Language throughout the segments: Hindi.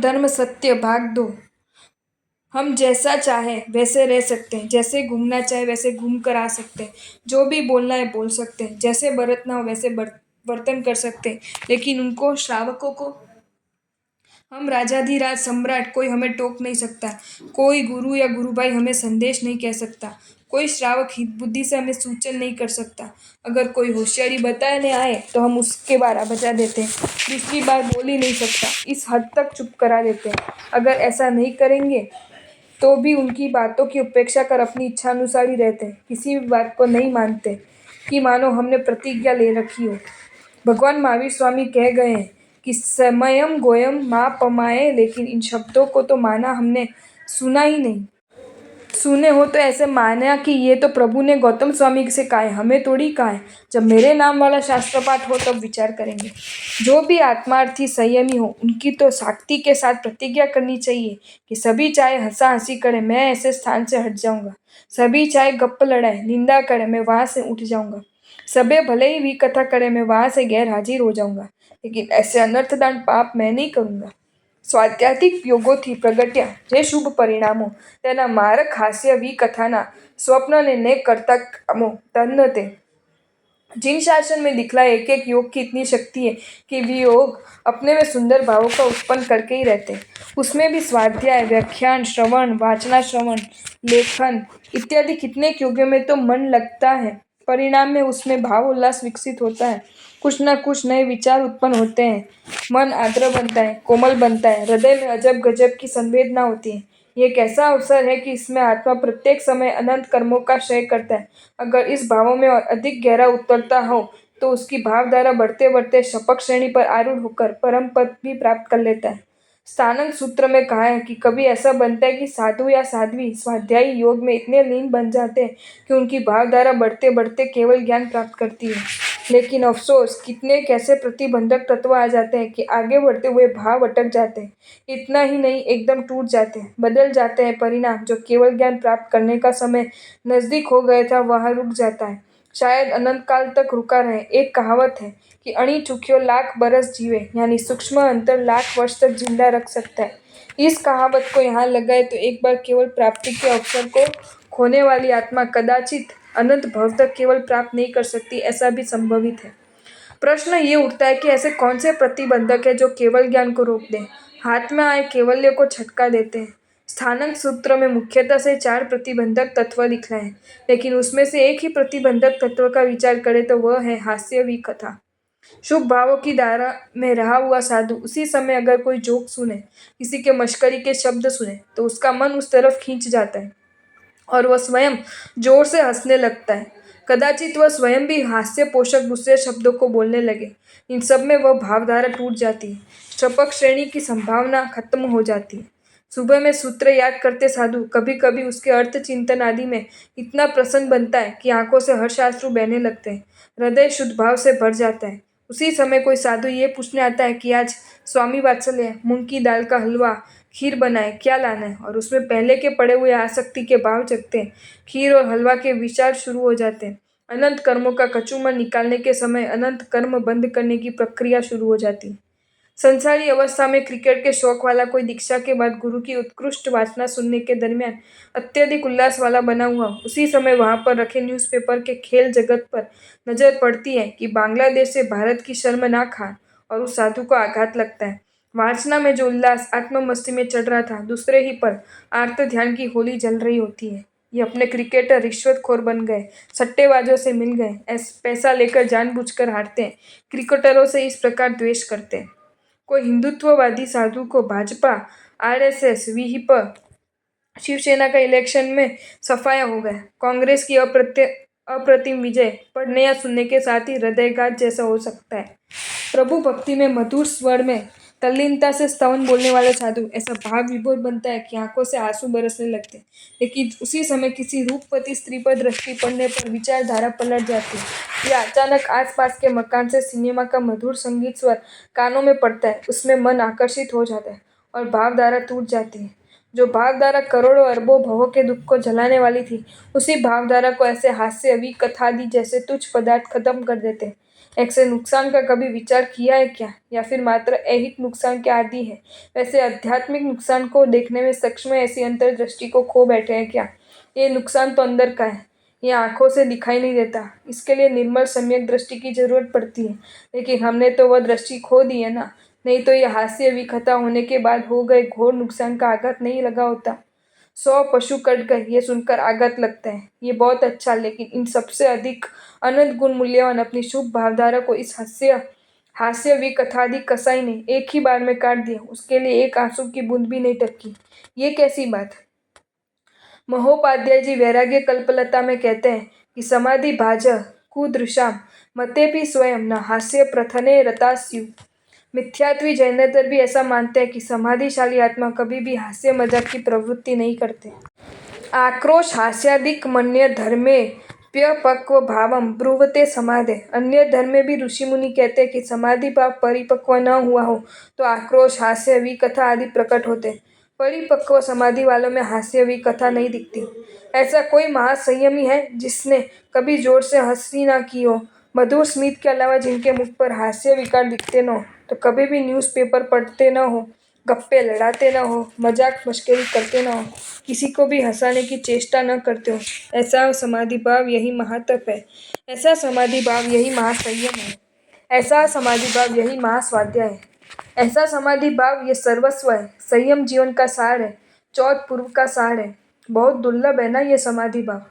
धर्म सत्य भाग दो। हम जैसा चाहे वैसे रह सकते हैं, जैसे घूमना चाहे वैसे घूम कर आ सकते हैं, जो भी बोलना है बोल सकते हैं, जैसे बरतना हो वैसे बर्तन कर सकते हैं। लेकिन उनको श्रावकों को हम राजाधिराज सम्राट कोई हमें टोक नहीं सकता। कोई गुरु या गुरु भाई हमें संदेश नहीं कह सकता। कोई श्रावक हित बुद्धि से हमें सूचन नहीं कर सकता। अगर कोई होशियारी बताने आए तो हम उसके 12 बजा देते हैं, दूसरी बार बोल ही नहीं सकता, इस हद तक चुप करा देते हैं। अगर ऐसा नहीं करेंगे तो भी उनकी बातों की उपेक्षा कर अपनी इच्छा अनुसार ही रहते हैं, किसी भी बात को नहीं मानते कि मानो हमने प्रतिज्ञा ले रखी हो। भगवान महावीर स्वामी कह गए हैं कि समयम गोयम माँ पमाए, लेकिन इन शब्दों को तो माना हमने, सुना ही नहीं। सुने हो तो ऐसे माना कि ये तो प्रभु ने गौतम स्वामी से कहा है, हमें थोड़ी कहा है। जब मेरे नाम वाला शास्त्र पाठ हो तब विचार करेंगे। जो भी आत्मार्थी संयमी हो उनकी तो शक्ति के साथ प्रतिज्ञा करनी चाहिए कि सभी चाहे हंसा हंसी करे मैं ऐसे स्थान से हट जाऊंगा, सभी चाहे गप्प लड़ाए निंदा करे मैं वहां से उठ जाऊंगा, सबे भले ही भी कथा करे मैं वहां से गैर हाजिर हो जाऊंगा, लेकिन ऐसे अनर्थदान पाप मैं नहीं करूंगा। સ્વાધ્યાયિક યોગોથી પ્રગટ્યા જે શુભ પરિણામો તેના મારક હાસ્ય વિકથાના स्वप्न ने करता कामो धन्य थे। जिन शासन में दिखलाए एक एक योग की इतनी शक्ति है कि वे योग अपने में सुंदर भावों का उत्पन्न करके ही रहते हैं। उसमें भी स्वाध्याय, व्याख्यान, श्रवण, वाचना श्रवण, लेखन इत्यादि कितने योगों में तो मन लगता है। परिणाम में उसमें भाव उल्लास विकसित होता है, कुछ न कुछ नए विचार उत्पन्न होते हैं, मन आर्द्र बनता है, कोमल बनता है, हृदय में अजब गजब की संवेदना होती है। ये एक ऐसा अवसर है कि इसमें आत्मा प्रत्येक समय अनंत कर्मों का क्षय करता है। अगर इस भावों में और अधिक गहरा उतरता हो तो उसकी भावधारा बढ़ते बढ़ते शपथ श्रेणी पर आरूढ़ होकर परम पद भी प्राप्त कर लेता है। स्थानक सूत्र में कहा है कि कभी ऐसा बनता है कि साधु या साध्वी स्वाध्यायी योग में इतने लीन बन जाते हैं कि उनकी भावधारा बढ़ते बढ़ते केवल ज्ञान प्राप्त करती है। लेकिन अफसोस कितने कैसे प्रतिबंधक तत्व आ जाते हैं कि आगे बढ़ते हुए भाव अटक जाते हैं। इतना ही नहीं, एकदम टूट जाते हैं, बदल जाते हैं। परिणाम जो केवल ज्ञान प्राप्त करने का समय नजदीक हो गया था वहां रुक जाता है, शायद अनंत काल तक रुका रहे। एक कहावत है कि अणी चुकियो लाख बरस जीवे, यानी सूक्ष्म अंतर लाख वर्ष तक जिंदा रख सकता है। इस कहावत को यहाँ लगाए तो एक बार केवल प्राप्ति के अवसर को खोने वाली आत्मा कदाचित अनंत भव तक केवल प्राप्त नहीं कर सकती, ऐसा भी संभवित है। प्रश्न ये उठता है कि ऐसे कौन से प्रतिबंधक है जो केवल ज्ञान को रोक दें, हाथ में आए केवल्य को छटका देते हैं। स्थानक सूत्र में मुख्यतः से 4 प्रतिबंधक तत्व दिखलाए हैं, लेकिन उसमें से एक ही प्रतिबंधक तत्व का विचार करें तो वह है हास्य विकथा। शुभ भावों की धारा में रहा हुआ साधु उसी समय अगर कोई जोक सुने, किसी के मश्करी के शब्द सुने, तो उसका मन उस तरफ खींच जाता है और वह स्वयं जोर से हंसने लगता है। कदाचित वह स्वयं भी हास्य पोषक दूसरे शब्दों को बोलने लगे। इन सब में वह भावधारा टूट जाती है, शपथ श्रेणी की संभावना खत्म हो जाती है। सुबह में सूत्र याद करते साधु कभी कभी उसके अर्थ चिंतन आदि में इतना प्रसन्न बनता है कि आंखों से हर्षाश्रु बहने लगते हैं, हृदय शुद्ध भाव से भर जाता है। उसी समय कोई साधु ये पूछने आता है कि आज स्वामी वात्सल्य मूंग की दाल का हलवा खीर बनाए, क्या लाना है, और उसमें पहले के पड़े हुए आसक्ति के भाव जगते हैं। खीर और हलवा के विचार शुरू हो जाते हैं। अनंत कर्मों का कचूमर निकालने के समय अनंत कर्म बंद करने की प्रक्रिया शुरू हो जाती है। संसारी अवस्था में क्रिकेट के शौक वाला कोई दीक्षा के बाद गुरु की उत्कृष्ट वाचना सुनने के दरमियान अत्यधिक उल्लास वाला बना हुआ, उसी समय वहां पर रखे न्यूज़पेपर के खेल जगत पर नजर पड़ती है कि बांग्लादेश से भारत की शर्मनाक हार, और उस साधु को आघात लगता है। वाचना में जो उल्लास आत्म मस्ती में चढ़ रहा था, दूसरे ही पर आर्त ध्यान की होली जल रही होती है। ये अपने क्रिकेटर रिश्वतखोर बन गए, सट्टेबाजों से मिल गए, पैसा लेकर जानबूझकर हारते हैं, क्रिकेटरों से इस प्रकार द्वेष करते हैं। कोई हिंदुत्ववादी साधु को भाजपा, आरएसएस, विहिप, शिवसेना का इलेक्शन में सफाया हो गया, कांग्रेस की अप्रतिम विजय पढ़ने या सुनने के साथ ही हृदयघात जैसा हो सकता है। प्रभु भक्ति में मधुर स्वर में तल्लीनता से स्तवन बोलने वाला साधु ऐसा भाव विभोर बनता है कि आंखों से आंसू बरसने लगते हैं। लेकिन उसी समय किसी रूपवती स्त्री पर दृष्टि पड़ने पर विचारधारा पलट जाती है, या अचानक आसपास के मकान से सिनेमा का मधुर संगीत स्वर कानों में पड़ता है, उसमें मन आकर्षित हो जाता है और भावधारा टूट जाती है। जो भावधारा करोड़ों अरबों भवों के दुख को जलाने वाली थी, उसी भावधारा को ऐसे हास्य विकथादि जैसे तुच्छ पदार्थ खत्म कर देते हैं। ऐसे नुकसान का कभी विचार किया है क्या, या फिर मात्र ऐहिक नुकसान के आदी है? वैसे आध्यात्मिक नुकसान को देखने में सक्षम ऐसी अंतर्दृष्टि को खो बैठे हैं क्या? ये नुकसान तो अंदर का है, ये आंखों से दिखाई नहीं देता। इसके लिए निर्मल सम्यक दृष्टि की जरूरत पड़ती है, लेकिन हमने तो वह दृष्टि खो दी है ना। नहीं तो ये हास्य विकथा होने के बाद हो गए घोर नुकसान का आघात नहीं लगा होता। 100 पशु कट गए, ये सुनकर आघात लगता है, ये बहुत अच्छा, लेकिन इन सबसे अधिक अनंत गुण मूल्यवान अपनी शुभ भावधारा को इस हास्य हास्य विकथादि कसाई ने एक ही बार में काट दिया। उसके लिए एक आंसू की बूंद भी नहीं टपकी। ये कैसी बात? महोपाध्याय जी वैराग्य कल्पलता में कहते हैं कि समाधि भाज कुदृशाम मतेपि स्वयं न हास्य प्रथने रता स्यु। मिथ्यात्वी जैनेतर भी ऐसा मानते हैं कि समाधिशाली आत्मा कभी भी हास्य मजाक की प्रवृत्ति नहीं करते। आक्रोश हास्यादिक मन्य धर्मे प्यपक्व भावम ब्रुवते समाधे। अन्य धर्म में भी ऋषि मुनि कहते हैं कि समाधि भाव परिपक्व न हुआ हो तो आक्रोश, हास्य, विकथा आदि प्रकट होते। परिपक्व समाधि वालों में हास्य विकथा नहीं दिखती। ऐसा कोई महासंयमी है जिसने कभी जोर से हंसी ना की हो? मधुर स्मित के अलावा जिनके मुख पर हास्य विकार दिखते न हो, तो कभी भी न्यूज़पेपर पढ़ते न हो, गप्पे लड़ाते न हो, मजाक मश्करी करते न हो, किसी को भी हंसाने की चेष्टा न करते हो, ऐसा समाधि भाव यही महातप है। ऐसा समाधि भाव यही महासंयम है। ऐसा समाधि भाव यही महास्वाध्याय है। ऐसा समाधि भाव ये सर्वस्व है। संयम जीवन का सार है, चौथ पूर्व का सार है। बहुत दुर्लभ है ना ये समाधि भाव,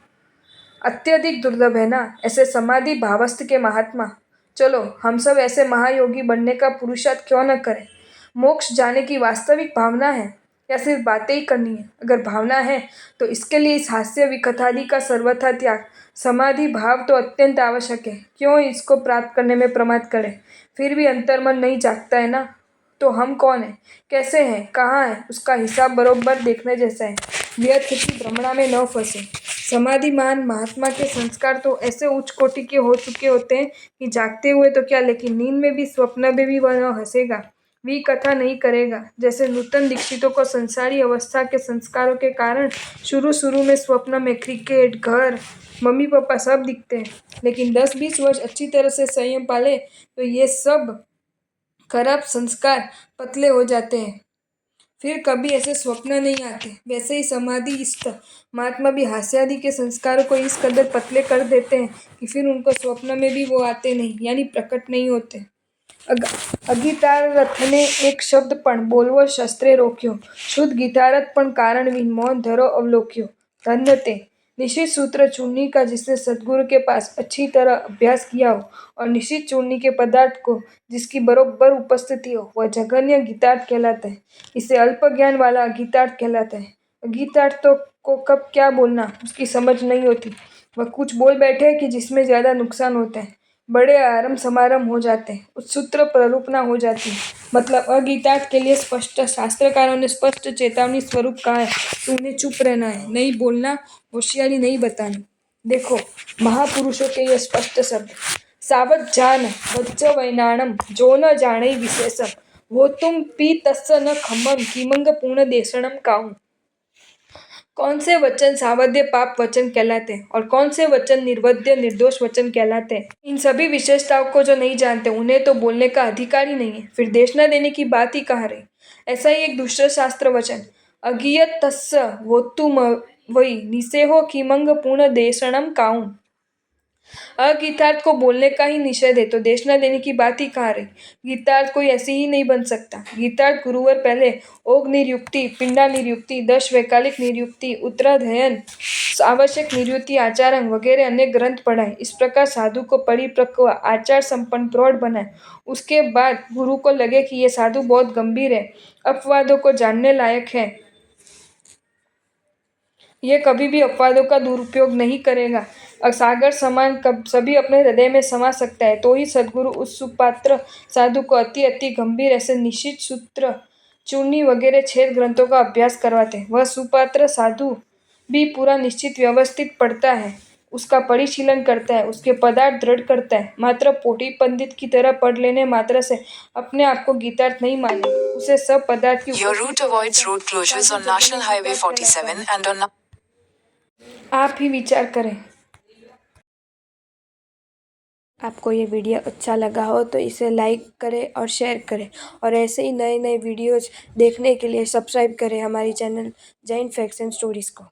अत्यधिक दुर्लभ है ना ऐसे समाधि भावस्थ के महात्मा। चलो हम सब ऐसे महायोगी बनने का पुरुषार्थ क्यों न करें? मोक्ष जाने की वास्तविक भावना है या सिर्फ बातें ही करनी है? अगर भावना है तो इसके लिए इस हास्य विकथादि का सर्वथा त्याग, समाधि भाव तो अत्यंत आवश्यक है। क्यों इसको प्राप्त करने में प्रमाद करें? फिर भी अंतर्मन नहीं जागता है ना, तो हम कौन है, कैसे हैं, कहाँ हैं, उसका हिसाब बरोबर देखने जैसा है। व्यर्थ की भ्रमणा में न फंसे। समाधिमान महात्मा के संस्कार तो ऐसे उच्च कोटि के हो चुके होते हैं कि जागते हुए तो क्या, लेकिन नींद में भी, स्वप्न में भी वह न हंसेगा, वी कथा नहीं करेगा। जैसे नूतन दीक्षितों को संसारी अवस्था के संस्कारों के कारण शुरू शुरू में स्वप्न में क्रिकेट, घर, मम्मी पापा सब दिखते हैं, लेकिन 10-20 वर्ष अच्छी तरह से संयम पाले तो ये सब खराब संस्कार पतले हो जाते हैं, फिर कभी ऐसे स्वप्न नहीं आते। वैसे ही समाधिस्थ महात्मा भी हास्यादि के संस्कारों को इस कदर पतले कर देते हैं कि फिर उनको स्वप्न में भी वो आते नहीं, यानी प्रकट नहीं होते। અગીતારથને એક શબ્દ પણ બોલવો શસ્ત્રે રોક્યો, શુદ્ધ ગીતારથ પણ कारणविहीन मौन धरो अवलोक्यो। धन्य ते निश्चित सूत्र चूर्णी का जिसने सदगुरु के पास अच्छी तरह अभ्यास किया हो और निश्चित चूर्णी के पदार्थ को जिसकी बरोबर उपस्थिति हो, वह जघन्य गीतार्थ कहलाता है। इसे अल्प ज्ञान वाला गीतार्थ कहलाता है। गीतार्थ तो को कब क्या बोलना उसकी समझ नहीं होती। वह कुछ बोल बैठे कि जिसमें ज्यादा नुकसान होता है, बड़े आरम समारंभ हो जाते हैं, उत्सूत्र प्ररूपना हो जाती है। मतलब अगीतार्थ के लिए स्पष्ट शास्त्रकारों ने स्पष्ट चेतावनी स्वरूप कहा है कि उन्हें चुप रहना है, नहीं बोलना, होशियारी नहीं बतानी। देखो महापुरुषों के ये स्पष्ट शब्द, सावधान वज्ज वैनाणम जो न जाने विशेषम, वो तुम पी तस्स न खम्मम किमंग पूर्ण देशणम काहू। कौन से वचन सावध्य पाप वचन कहलाते हैं और कौन से वचन निर्वध्य निर्दोष वचन कहलाते हैं? इन सभी विशेषताओं को जो नहीं जानते उन्हें तो बोलने का अधिकार ही नहीं है, फिर देशना देने की बात ही कहाँ रही। ऐसा ही एक दूसरा शास्त्र वचन, अगियत तस्य वोत्तुम वही निसेहो किमंग पूर्ण देशणम काऊ। अगीतार्थ को बोलने का ही निषेध है तो देशना देने की बात ही कहाँ रही। गीतार्थ कोई ऐसी ही नहीं बन सकता। गीतार्थ गुरुवर पहले ओग निरुक्ति, पिंडा निरुक्ति, 10 वैकालिक निरुक्ति, उत्तराध्ययन, आवश्यक निरुक्ति, आचारंग वगैरह अनेक ग्रंथ पढ़ाए। इस प्रकार साधु को परिपक्व, आचार संपन्न, प्रौढ़ बनाए। उसके बाद गुरु को लगे कि ये साधु बहुत गंभीर है, अपवादों को जानने लायक है, ये कभी भी अपवादों का दुरुपयोग नहीं करेगा, सागर समान सभी अपने हृदय में समा सकता है, तो ही सद्गुरु उस सुपात्र साधु को अति अति गंभीर ऐसे निश्चित सूत्र, चूर्णी वगैरह 6 ग्रंथों का अभ्यास करवाते हैं। वह सुपात्र साधु भी पूरा निश्चित व्यवस्थित पढ़ता है, उसका परिशीलन करता है, उसके पदार्थ दृढ़ करता है। मात्र पोटी पंडित की तरह पढ़ लेने मात्र से अपने आप को गीतार्थ नहीं माने, उसे सब पदार्थ की Your route avoids road closures on National Highway 47 and on आप ही विचार करें। आपको ये वीडियो अच्छा लगा हो तो इसे लाइक करें और शेयर करें और ऐसे ही नए नए वीडियोज़ देखने के लिए सब्सक्राइब करें हमारी channel Jain facts and stories को।